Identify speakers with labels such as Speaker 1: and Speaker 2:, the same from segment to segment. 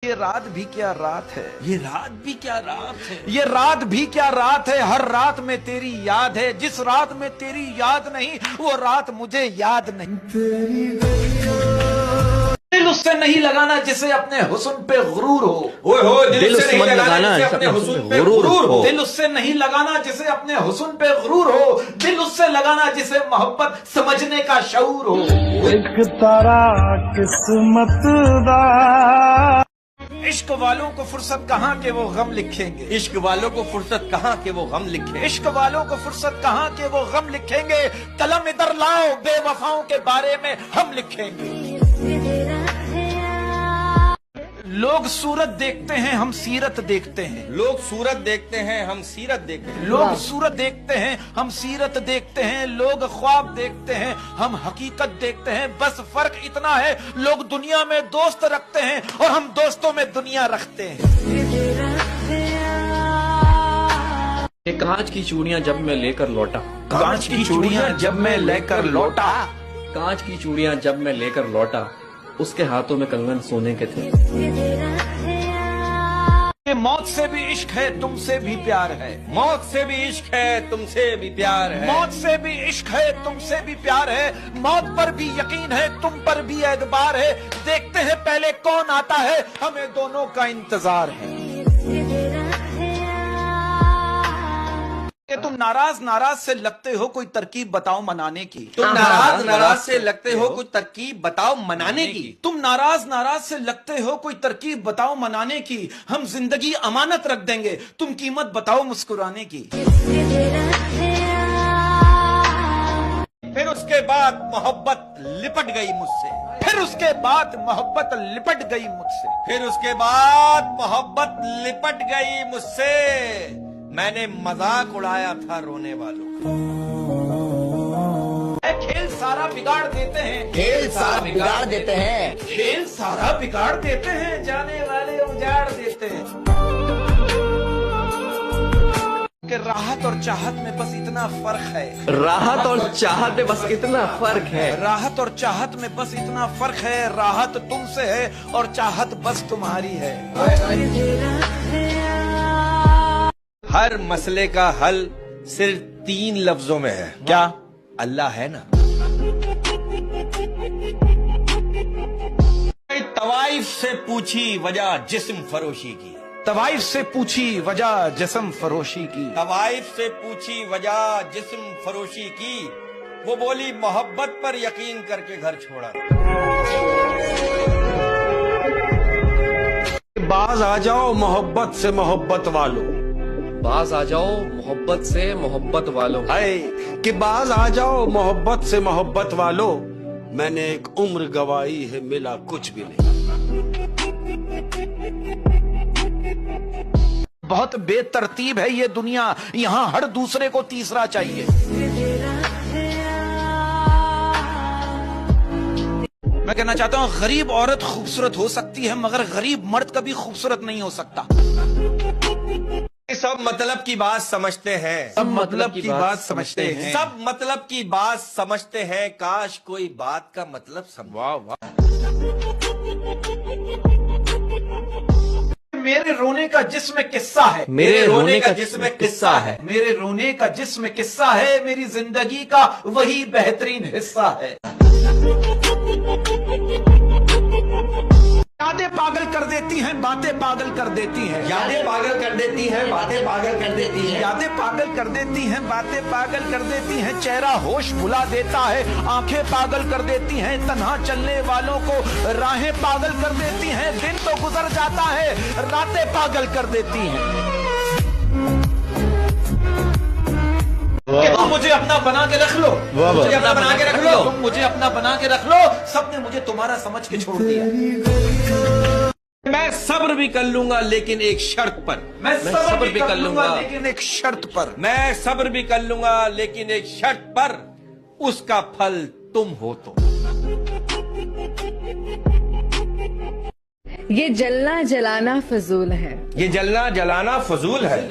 Speaker 1: ये रात भी क्या रात है,
Speaker 2: ये रात भी क्या रात है,
Speaker 1: ये रात भी क्या रात है। हर रात में तेरी याद है, जिस रात में तेरी याद नहीं वो रात मुझे याद नहीं। दिल उससे नहीं लगाना जिसे अपने हुस्न पे गुरूर हो।
Speaker 2: दिल उससे नहीं लगाना जिसे अपने हुस्न पे गुरूर हो।
Speaker 1: दिल उससे नहीं लगाना जिसे अपने हुस्न पे गुरूर हो। दिल उससे लगाना जिसे मोहब्बत समझने का शऊर हो।
Speaker 3: एक तारा किस्मत दा।
Speaker 1: इश्क वालों को फुर्सत कहाँ के वो गम लिखेंगे,
Speaker 2: इश्क वालों को फुर्सत कहाँ के वो गम लिखे,
Speaker 1: इश्क वालों को फुर्सत कहाँ के वो गम लिखेंगे। कलम इधर लाओ, बेवफाओं के बारे में हम लिखेंगे। लोग सूरत देखते हैं हम सीरत देखते हैं,
Speaker 2: लोग सूरत देखते हैं हम सीरत देखते हैं,
Speaker 1: लोग सूरत देखते हैं हम सीरत देखते हैं। लोग ख्वाब देखते हैं हम हकीकत देखते हैं। बस फर्क इतना है, लोग दुनिया में दोस्त रखते हैं और हम दोस्तों में दुनिया रखते हैं।
Speaker 4: ये कांच की चूड़ियां जब मैं लेकर लौटा,
Speaker 1: कांच की चूड़ियां जब मैं लेकर लौटा,
Speaker 4: कांच की चूड़ियां जब मैं लेकर लौटा, उसके हाथों में कंगन सोने के थे।
Speaker 1: ये मौत से भी इश्क है, तुमसे भी प्यार है,
Speaker 2: मौत से भी इश्क है, तुमसे भी प्यार है,
Speaker 1: मौत से भी इश्क है, तुमसे भी प्यार है। मौत पर भी यकीन है, तुम पर भी एतबार है। देखते हैं पहले कौन आता है, हमें दोनों का इंतजार है। तुम नाराज नाराज से लगते हो, कोई तरकीब बताओ मनाने की।
Speaker 2: तुम नाराज नाराज से लगते हो, कोई तरकीब बताओ मनाने की।
Speaker 1: तुम नाराज नाराज से लगते हो, कोई तरकीब बताओ मनाने की। हम जिंदगी अमानत रख देंगे, तुम कीमत बताओ मुस्कुराने की।
Speaker 2: फिर उसके बाद मोहब्बत लिपट गई मुझसे,
Speaker 1: फिर उसके बाद मोहब्बत लिपट गई मुझसे,
Speaker 2: फिर उसके बाद मोहब्बत लिपट गई मुझसे। मैंने मजाक उड़ाया था रोने वालों का।
Speaker 1: खेल सारा बिगाड़ देते हैं,
Speaker 5: खेल सारा बिगाड़ देते हैं,
Speaker 1: खेल सारा बिगाड़ देते हैं, जाने वाले उजाड़ देते हैं। कि राहत और चाहत में बस इतना फर्क है,
Speaker 4: राहत और चाहत में बस इतना फर्क है,
Speaker 1: राहत और चाहत में बस इतना फर्क है। राहत तुमसे है और चाहत बस तुम्हारी है।
Speaker 2: हर मसले का हल सिर्फ 3 लफ्जों में है।
Speaker 1: क्या?
Speaker 2: अल्लाह है ना। तवाइफ से पूछी वजह जिस्म फरोशी की,
Speaker 1: तवाइफ से पूछी वजह जिस्म फरोशी की,
Speaker 2: तवाइफ से पूछी वजह जिस्म फरोशी की। वो बोली मोहब्बत पर यकीन करके घर छोड़ा।
Speaker 6: बाज आ जाओ मोहब्बत से मोहब्बत वालों,
Speaker 4: बाज आ जाओ मोहब्बत से मोहब्बत वालों।
Speaker 6: हाय कि बाज आ जाओ मोहब्बत से मोहब्बत वालों। मैंने एक उम्र गवाई है, मिला कुछ भी नहीं।
Speaker 1: बहुत बेतरतीब है ये दुनिया, यहाँ हर दूसरे को तीसरा चाहिए। मैं कहना चाहता हूँ, गरीब औरत खूबसूरत हो सकती है मगर गरीब मर्द कभी खूबसूरत नहीं हो सकता।
Speaker 2: सब मतलब की बात समझते हैं,
Speaker 1: सब मतलब की बात समझते हैं,
Speaker 2: सब मतलब की बात समझते हैं। काश कोई बात का मतलब
Speaker 1: वाह वाह। मेरे रोने का जिस्म किस्सा है,
Speaker 4: मेरे रोने का जिस्म किस्सा है,
Speaker 1: मेरे रोने का जिस्म किस्सा है। मेरी जिंदगी का वही बेहतरीन हिस्सा है। यादें पागल कर देती हैं, बातें पागल कर देती हैं,
Speaker 2: यादें पागल कर देती हैं, बातें पागल कर देती हैं,
Speaker 1: यादें पागल कर देती हैं, बातें पागल कर देती हैं। चेहरा होश भुला देता है, आंखें पागल कर देती हैं। तन्हा चलने वालों को राहें पागल कर देती हैं। दिन तो गुजर जाता है, रातें पागल कर देती हैं। कि तुम मुझे अपना बना के रख लो,
Speaker 2: मुझे अपना बना के रख लो,
Speaker 1: तुम मुझे अपना बना के रख लो। सबने मुझे तुम्हारा समझ के छोड़ दिया।
Speaker 2: मैं सब्र भी कर लूंगा लेकिन एक शर्त पर,
Speaker 1: मैं
Speaker 2: सब्र भी कर लूंगा
Speaker 1: लेकिन एक शर्त पर,
Speaker 2: मैं सब्र भी कर लूंगा लेकिन एक शर्त पर। उसका फल तुम हो तो।
Speaker 7: ये जलना जलाना फजूल है,
Speaker 2: ये जलना जलाना फजूल है,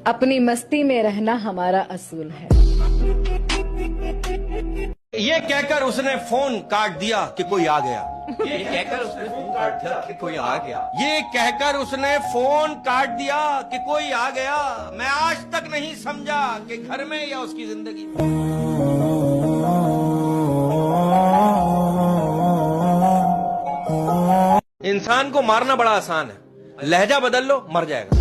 Speaker 7: अपनी मस्ती में रहना हमारा असूल है।
Speaker 2: ये कहकर उसने फोन काट दिया कि कोई आ गया।
Speaker 4: ये कहकर उसने फोन काट दिया कि कोई आ गया।
Speaker 2: ये कहकर उसने फोन काट दिया कि कोई आ गया। मैं आज तक नहीं समझा कि घर में या उसकी जिंदगी में। इंसान को मारना बड़ा आसान है, लहजा बदल लो मर जाएगा।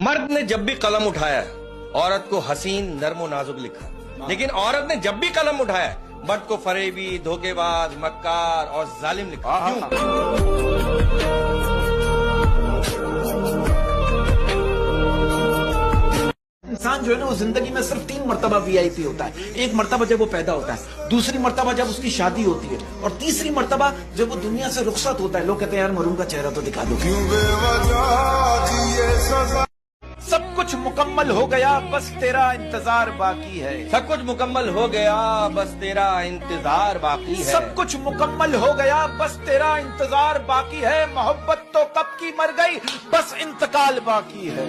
Speaker 2: मर्द ने जब भी कलम उठाया है, औरत को हसीन नर्मो नाजुक लिखा, लेकिन औरत ने जब भी कलम उठाया है, मर्द को फरेबी, धोखेबाज, मक्कार और जालिम लिखा। क्यों?
Speaker 1: इंसान जो है ना वो जिंदगी में सिर्फ 3 मर्तबा वीआईपी होता है। एक मर्तबा जब वो पैदा होता है, दूसरी मर्तबा जब उसकी शादी होती है, और तीसरी मर्तबा जब वो दुनिया से रुखसत होता है। लोग कहते हैं यार मरूम का चेहरा तो दिखा दो। सब कुछ मुकम्मल हो गया, बस तेरा इंतजार बाकी है।
Speaker 2: सब कुछ मुकम्मल हो गया, बस तेरा इंतजार बाकी है।
Speaker 1: सब कुछ मुकम्मल हो गया, बस तेरा इंतजार बाकी है। मोहब्बत तो कब की मर गई, बस इंतकाल बाकी है।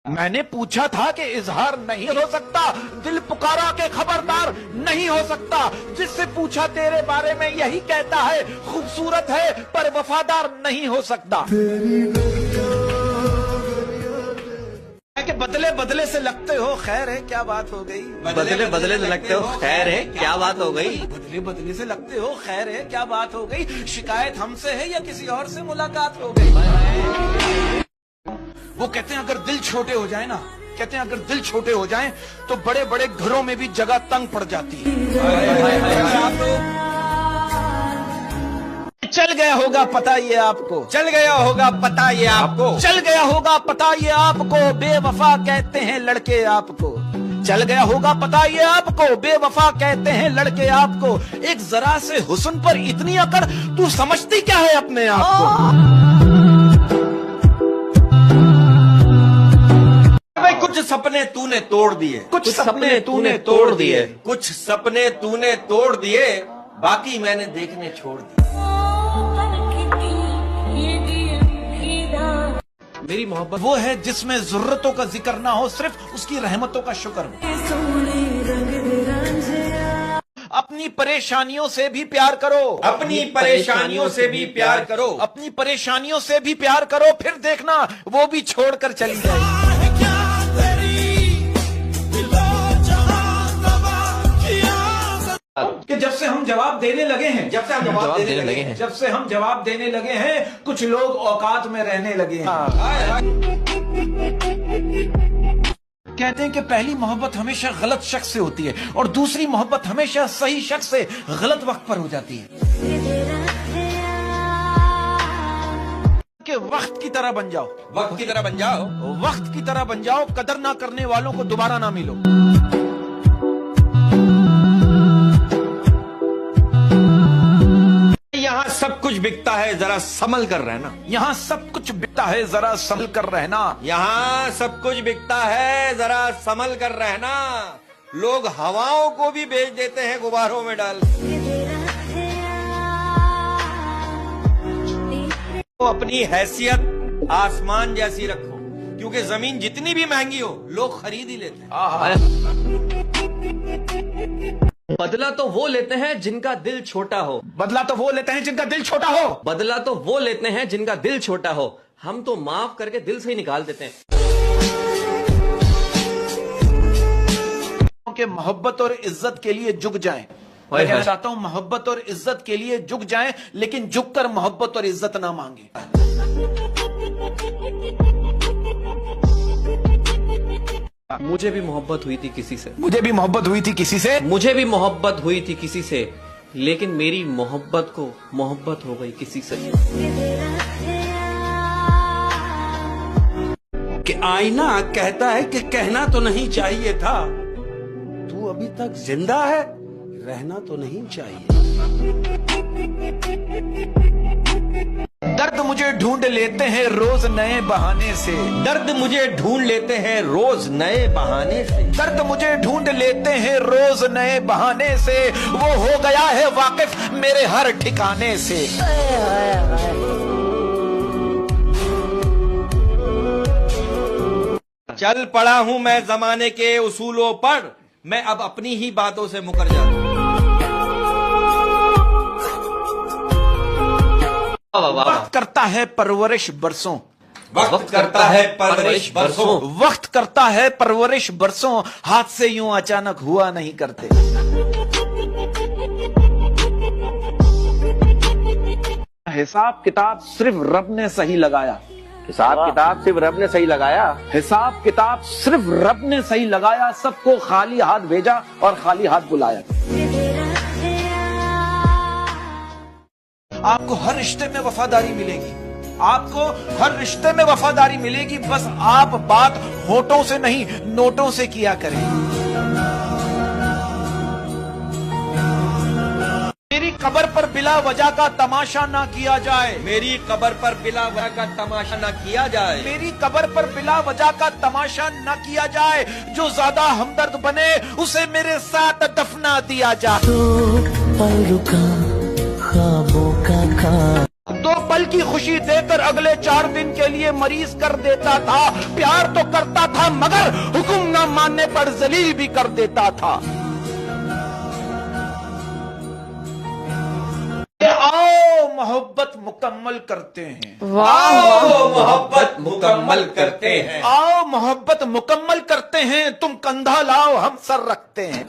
Speaker 1: मैंने पूछा था कि इजहार नहीं हो सकता, दिल पुकारा के खबरदार नहीं हो सकता। जिससे पूछा तेरे बारे में यही कहता है, खूबसूरत है पर वफादार नहीं हो सकता। कि बदले बदले से लगते हो, खैर है क्या बात हो गई।
Speaker 4: बदले बदले से लगते हो, खैर है क्या बात हो गई।
Speaker 1: बदले बदले से लगते हो, खैर है क्या बात हो गई। शिकायत हमसे है या किसी और से मुलाकात हो गई। वो कहते हैं अगर दिल छोटे हो जाए ना, कहते हैं अगर दिल छोटे हो जाएं तो बड़े बड़े घरों में भी जगह तंग पड़ जाती है। चल गया होगा पता ये आपको,
Speaker 2: चल गया होगा पता ये आपको,
Speaker 1: चल गया होगा पता ये आपको, बेवफा कहते हैं लड़के आपको। चल गया होगा पता ये आपको, बेवफा कहते हैं लड़के आपको। एक जरा से हुस्न पर इतनी अकड़, तू समझती क्या है अपने आप को।
Speaker 2: कुछ सपने तूने तोड़ दिए,
Speaker 1: कुछ सपने तूने तोड़ दिए,
Speaker 2: कुछ सपने तूने तोड़ दिए, बाकी मैंने देखने छोड़ दिए।
Speaker 4: मेरी मोहब्बत
Speaker 1: वो है जिसमें जरूरतों का जिक्र ना हो, सिर्फ उसकी रहमतों का शुक्र हो। अपनी परेशानियों से भी प्यार करो,
Speaker 2: अपनी परेशानियों से भी प्यार करो,
Speaker 1: अपनी परेशानियों से भी प्यार करो, फिर देखना वो भी छोड़कर चली जाएगी। कि जब से हम जवाब देने लगे हैं,
Speaker 2: जब से हम जवाब देने लगे हैं,
Speaker 1: जब से हम जवाब देने लगे हैं, कुछ लोग औकात में रहने लगे हैं। कहते हैं कि पहली मोहब्बत हमेशा गलत शख्स से होती है और दूसरी मोहब्बत हमेशा सही शख्स से गलत वक्त पर हो जाती है। कि वक्त की तरह बन जाओ,
Speaker 2: वक्त की तरह बन जाओ,
Speaker 1: वक्त की तरह बन जाओ, कदर ना करने वालों को दोबारा ना मिलो।
Speaker 2: यहाँ सब कुछ बिकता है, जरा संभल कर रहना।
Speaker 1: यहाँ सब कुछ बिकता है, जरा संभल कर रहना।
Speaker 2: यहाँ सब कुछ बिकता है, जरा संभल कर रहना। लोग हवाओं को भी बेच देते हैं गुब्बारों में डाल। तो अपनी हैसियत आसमान जैसी रखो, क्योंकि जमीन जितनी भी महंगी हो लोग खरीद ही लेते हैं।
Speaker 4: बदला तो वो लेते हैं जिनका दिल छोटा हो,
Speaker 1: बदला तो वो लेते हैं जिनका दिल छोटा हो,
Speaker 4: बदला तो वो लेते हैं जिनका दिल छोटा हो। हम तो माफ करके दिल से ही निकाल देते हैं।
Speaker 1: कि मोहब्बत और इज्जत के लिए झुक जाएं। मैं कहना चाहता हूं मोहब्बत और इज्जत के लिए झुक जाएं, लेकिन झुककर मोहब्बत और इज्जत ना मांगे।
Speaker 4: मुझे भी मोहब्बत हुई थी किसी से,
Speaker 1: मुझे भी मोहब्बत हुई थी किसी से,
Speaker 4: मुझे भी मोहब्बत हुई थी किसी से, लेकिन मेरी मोहब्बत को मोहब्बत हो गई किसी से।
Speaker 6: कि आईना कहता है कि कहना तो नहीं चाहिए था, तू अभी तक जिंदा है, रहना तो नहीं चाहिए।
Speaker 1: दर्द मुझे ढूंढ लेते हैं रोज नए बहाने से,
Speaker 2: दर्द मुझे ढूंढ लेते हैं रोज नए बहाने से,
Speaker 1: दर्द मुझे ढूंढ लेते हैं रोज नए बहाने से। वो हो गया है वाकिफ मेरे हर ठिकाने से।
Speaker 2: चल पड़ा हूं मैं जमाने के उसूलों पर, मैं अब अपनी ही बातों से मुकर जाता हूं।
Speaker 1: वक्त करता है परवरिश बरसों,
Speaker 2: वक्त करता है परवरिश बरसों,
Speaker 1: वक्त करता है परवरिश बरसों, हाथ से यूं अचानक हुआ नहीं करते। हिसाब किताब सिर्फ रब ने सही लगाया,
Speaker 8: हिसाब किताब सिर्फ रब ने सही लगाया,
Speaker 1: हिसाब किताब सिर्फ रब ने सही लगाया, सबको खाली हाथ भेजा और खाली हाथ बुलाया। आपको हर रिश्ते में वफादारी मिलेगी, आपको हर रिश्ते में वफादारी मिलेगी, बस आप बात होठों से नहीं नोटों से किया करें। मेरी कब्र पर बिला वजह का तमाशा ना किया जाए,
Speaker 2: मेरी कब्र पर बिला वजह का तमाशा न किया जाए,
Speaker 1: मेरी कब्र पर बिला वजह का तमाशा न किया जाए, जो ज्यादा हमदर्द बने उसे मेरे साथ दफना दिया जाए। दो पल की खुशी देकर अगले 4 दिन के लिए मरीज कर देता था, प्यार तो करता था मगर हुक्म न मानने पर जलील भी कर देता था। आओ मोहब्बत मुकम्मल करते हैं,
Speaker 2: आओ मोहब्बत मुकम्मल करते हैं,
Speaker 1: आओ मोहब्बत मुकम्मल करते हैं, तुम कंधा लाओ हम सर रखते हैं।